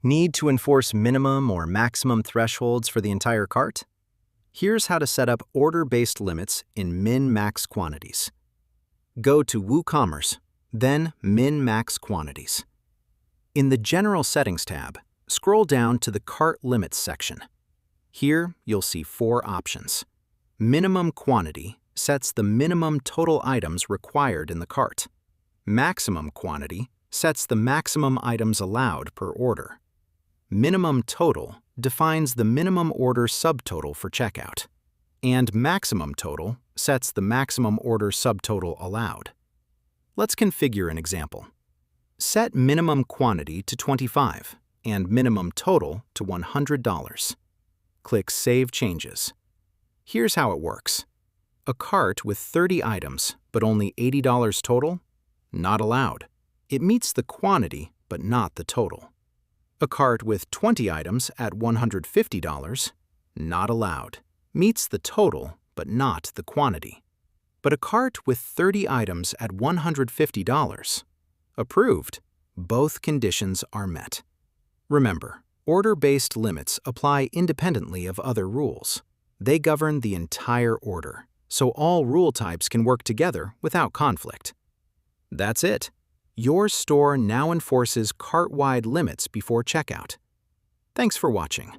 Need to enforce minimum or maximum thresholds for the entire cart? Here's how to set up order-based limits in Min Max Quantities. Go to WooCommerce, then Min Max Quantities. In the General Settings tab, scroll down to the Cart Limits section. Here, you'll see 4 options. Minimum quantity sets the minimum total items required in the cart. Maximum quantity sets the maximum items allowed per order. Minimum total defines the minimum order subtotal for checkout. And maximum total sets the maximum order subtotal allowed. Let's configure an example. Set minimum quantity to 25 and minimum total to $100. Click Save Changes. Here's how it works. A cart with 30 items but only $80 total? Not allowed. It meets the quantity but not the total. A cart with 20 items at $150? Not allowed. Meets the total but not the quantity. But a cart with 30 items at $150? Approved. Both conditions are met. Remember, order-based limits apply independently of other rules. They govern the entire order, so all rule types can work together without conflict. That's it. Your store now enforces cart-wide limits before checkout. Thanks for watching.